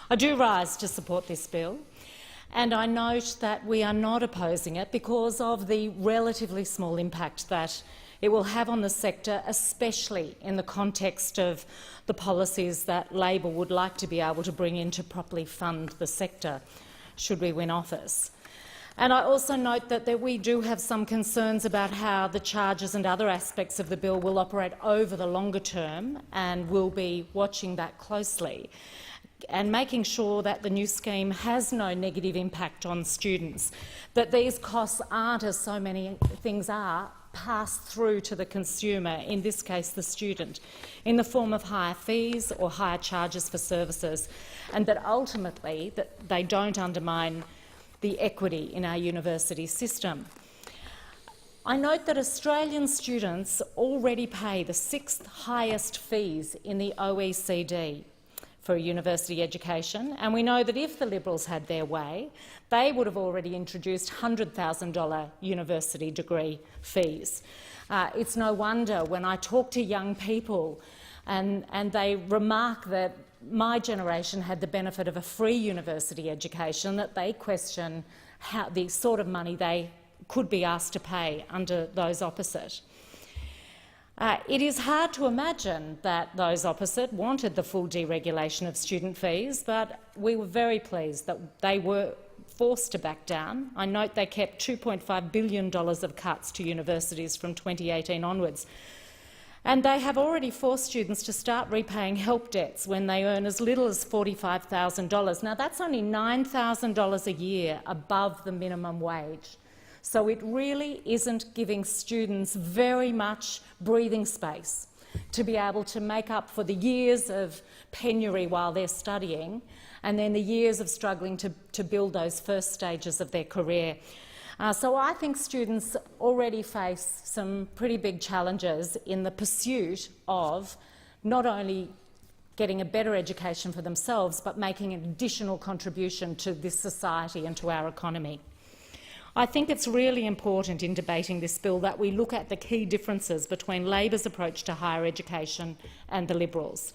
I do rise to support this bill, and I note that we are not opposing it because of the relatively small impact that it will have on the sector, especially in the context of the policies that Labor would like to be able to bring in to properly fund the sector should we win office. And I also note that we do have some concerns about how the charges and other aspects of the bill will operate over the longer term, and we'll be watching that closely and making sure that the new scheme has no negative impact on students, that these costs aren't, as so many things are, passed through to the consumer, in this case the student, in the form of higher fees or higher charges for services, and that ultimately that they don't undermine the equity in our university system. I note that Australian students already pay the 6th highest fees in the OECD for a university education, and we know that if the Liberals had their way, they would have already introduced $100,000 university degree fees. It's no wonder when I talk to young people and they remark that my generation had the benefit of a free university education, that they question how the sort of money they could be asked to pay under those opposite. It is hard to imagine that those opposite wanted the full deregulation of student fees, but we were very pleased that they were forced to back down. I note they kept $2.5 billion of cuts to universities from 2018 onwards. And they have already forced students to start repaying help debts when they earn as little as $45,000. Now, that's only $9,000 a year above the minimum wage. So it really isn't giving students very much breathing space to be able to make up for the years of penury while they're studying and then the years of struggling to build those first stages of their career. So I think students already face some pretty big challenges in the pursuit of not only getting a better education for themselves, but making an additional contribution to this society and to our economy. I think it's really important in debating this bill that we look at the key differences between Labor's approach to higher education and the Liberals.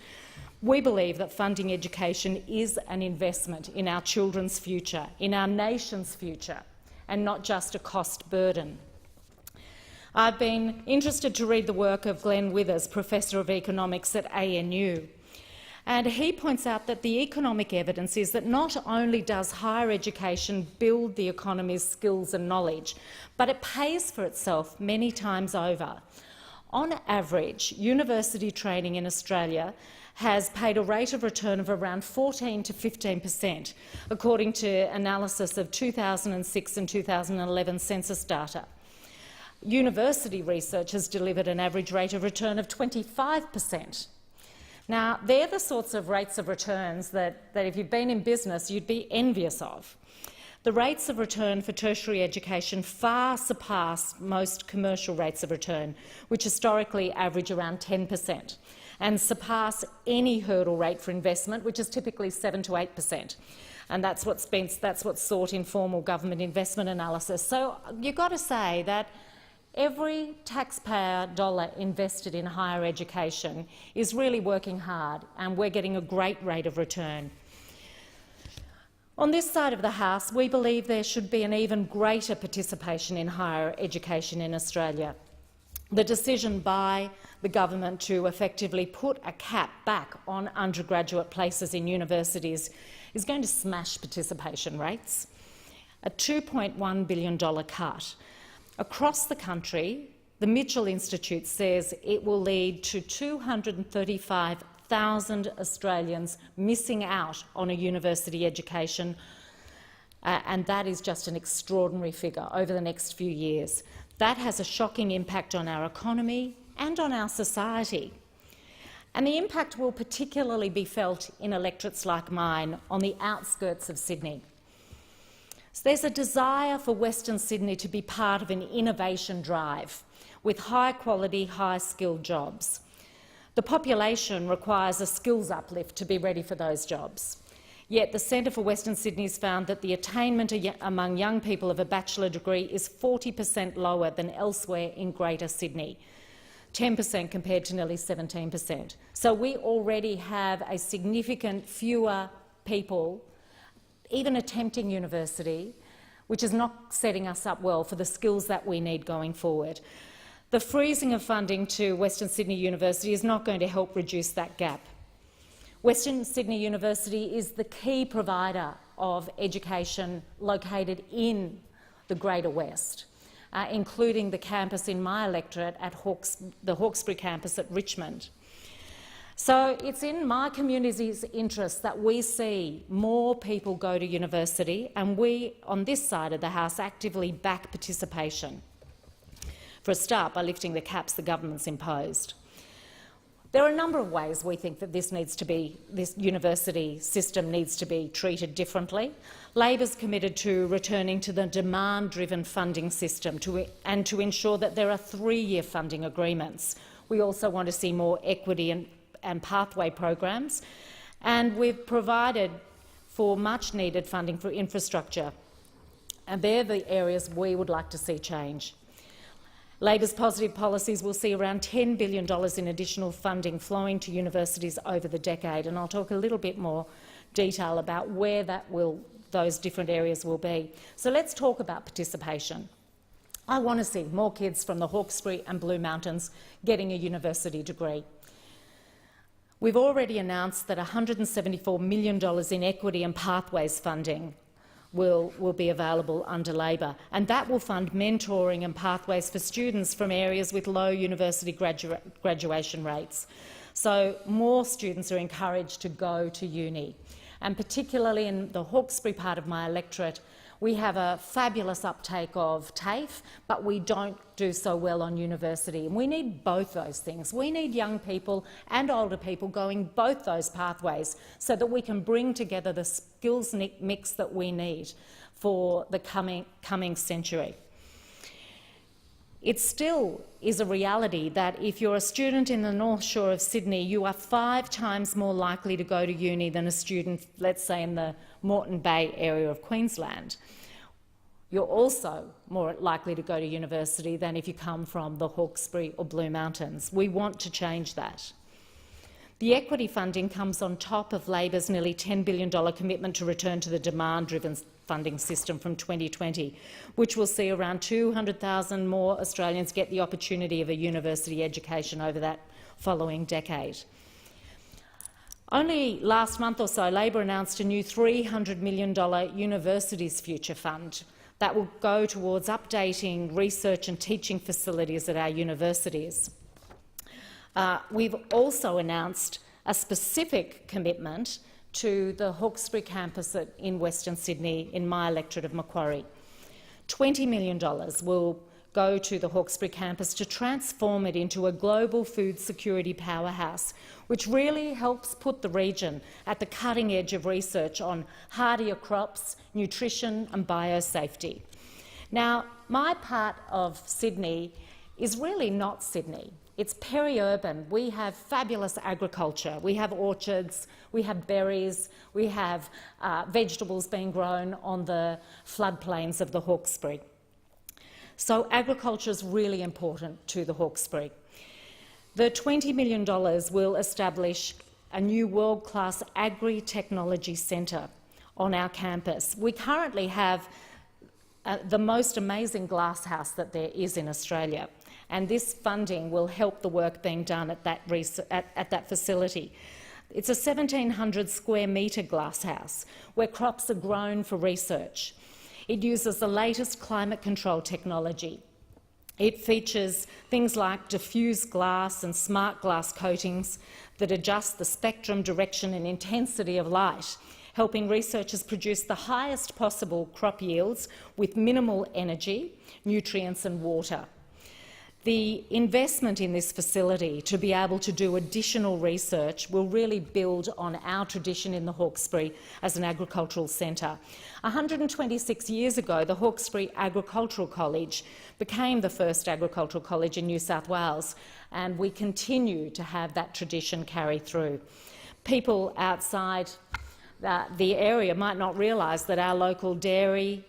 We believe that funding education is an investment in our children's future, in our nation's future, and not just a cost burden. I've been interested to read the work of Glenn Withers, Professor of Economics at ANU. And he points out that the economic evidence is that not only does higher education build the economy's skills and knowledge, but it pays for itself many times over. On average, university training in Australia has paid a rate of return of around 14 to 15%, according to analysis of 2006 and 2011 census data. University research has delivered an average rate of return of 25%. Now, they're the sorts of rates of returns that if you've been in business, you'd be envious of. The rates of return for tertiary education far surpass most commercial rates of return, which historically average around 10%, and surpass any hurdle rate for investment, which is typically 7 to 8%. And that's what's sought in formal government investment analysis. So you've got to say that every taxpayer dollar invested in higher education is really working hard, and we're getting a great rate of return. On this side of the House, we believe there should be an even greater participation in higher education in Australia. The decision by the government to effectively put a cap back on undergraduate places in universities is going to smash participation rates. A $2.1 billion cut. Across the country, the Mitchell Institute says it will lead to 235,000 Australians missing out on a university education, and that is just an extraordinary figure over the next few years. That has a shocking impact on our economy and on our society. And the impact will particularly be felt in electorates like mine on the outskirts of Sydney. So there's a desire for Western Sydney to be part of an innovation drive with high-quality, high-skilled jobs. The population requires a skills uplift to be ready for those jobs. Yet the Centre for Western Sydney has found that the attainment among young people of a bachelor degree is 40% lower than elsewhere in Greater Sydney, 10% compared to nearly 17%. So we already have a significant fewer people even attempting university, which is not setting us up well for the skills that we need going forward. The freezing of funding to Western Sydney University is not going to help reduce that gap. Western Sydney University is the key provider of education located in the Greater West, including the campus in my electorate at the Hawkesbury campus at Richmond. So it's in my community's interest that we see more people go to university, and we, on this side of the House, actively back participation. For a start, by lifting the caps the government's imposed. There are a number of ways we think that this university system needs to be treated differently. Labor's committed to returning to the demand-driven funding system and to ensure that there are 3-year funding agreements. We also want to see more equity and pathway programs, and we've provided for much-needed funding for infrastructure, and they're the areas we would like to see change. Labor's positive policies will see around $10 billion in additional funding flowing to universities over the decade, and I'll talk a little bit more detail about where those different areas will be. So let's talk about participation. I want to see more kids from the Hawkesbury and Blue Mountains getting a university degree. We've already announced that $174 million in equity and pathways funding will be available under Labor, and that will fund mentoring and pathways for students from areas with low university graduation rates. So more students are encouraged to go to uni, and particularly in the Hawkesbury part of my electorate, we have a fabulous uptake of TAFE, but we don't do so well on university. And we need both those things. We need young people and older people going both those pathways so that we can bring together the skills mix that we need for the coming century. It still is a reality that if you're a student in the North Shore of Sydney, you are 5 times more likely to go to uni than a student, let's say, in the Moreton Bay area of Queensland. You're also more likely to go to university than if you come from the Hawkesbury or Blue Mountains. We want to change that. The equity funding comes on top of Labor's nearly $10 billion commitment to return to the demand-driven funding system from 2020, which will see around 200,000 more Australians get the opportunity of a university education over that following decade. Only last month or so, Labor announced a new $300 million Universities Future Fund that will go towards updating research and teaching facilities at our universities. We've also announced a specific commitment to the Hawkesbury campus in Western Sydney in my electorate of Macquarie. $20 million will go to the Hawkesbury campus to transform it into a global food security powerhouse, which really helps put the region at the cutting edge of research on hardier crops, nutrition and biosafety. Now, my part of Sydney is really not Sydney. It's peri-urban. We have fabulous agriculture. We have orchards, we have berries, we have vegetables being grown on the floodplains of the Hawkesbury. So agriculture is really important to the Hawkesbury. The $20 million will establish a new world-class agri-technology centre on our campus. We currently have the most amazing glasshouse that there is in Australia, and this funding will help the work being done at that facility. It's a 1,700 square metre glasshouse where crops are grown for research. It uses the latest climate control technology. It features things like diffuse glass and smart glass coatings that adjust the spectrum, direction and intensity of light, helping researchers produce the highest possible crop yields with minimal energy, nutrients and water. The investment in this facility to be able to do additional research will really build on our tradition in the Hawkesbury as an agricultural centre. 126 years ago, the Hawkesbury Agricultural College became the first agricultural college in New South Wales, and we continue to have that tradition carry through. People outside the area might not realise that our local dairy,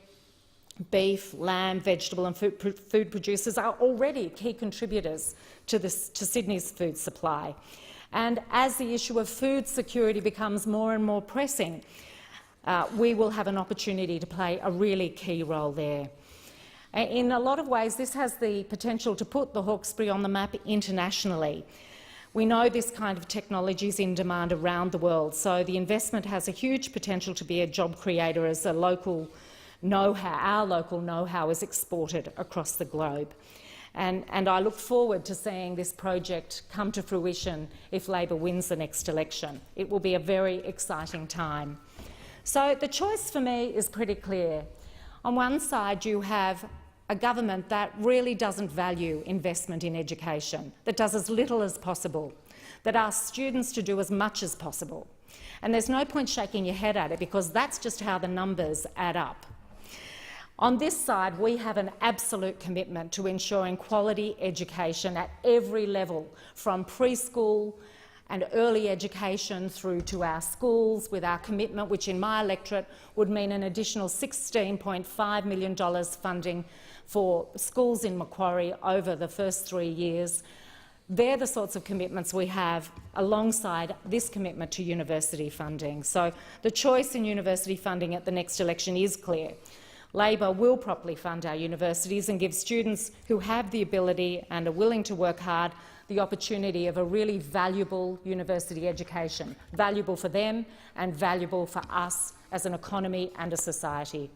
beef, lamb, vegetable and food producers are already key contributors to Sydney's food supply. And as the issue of food security becomes more and more pressing, we will have an opportunity to play a really key role there. In a lot of ways, this has the potential to put the Hawkesbury on the map internationally. We know this kind of technology is in demand around the world, so the investment has a huge potential to be a job creator as a local know-how, our local know-how is exported across the globe. And I look forward to seeing this project come to fruition if Labor wins the next election. It will be a very exciting time. So the choice for me is pretty clear. On one side, you have a government that really doesn't value investment in education, that does as little as possible, that asks students to do as much as possible. And there's no point shaking your head at it, because that's just how the numbers add up. On this side, we have an absolute commitment to ensuring quality education at every level, from preschool and early education through to our schools, with our commitment, which in my electorate would mean an additional $16.5 million funding for schools in Macquarie over the first 3 years. They're the sorts of commitments we have alongside this commitment to university funding. So the choice in university funding at the next election is clear. Labor will properly fund our universities and give students who have the ability and are willing to work hard the opportunity of a really valuable university education, valuable for them and valuable for us as an economy and a society.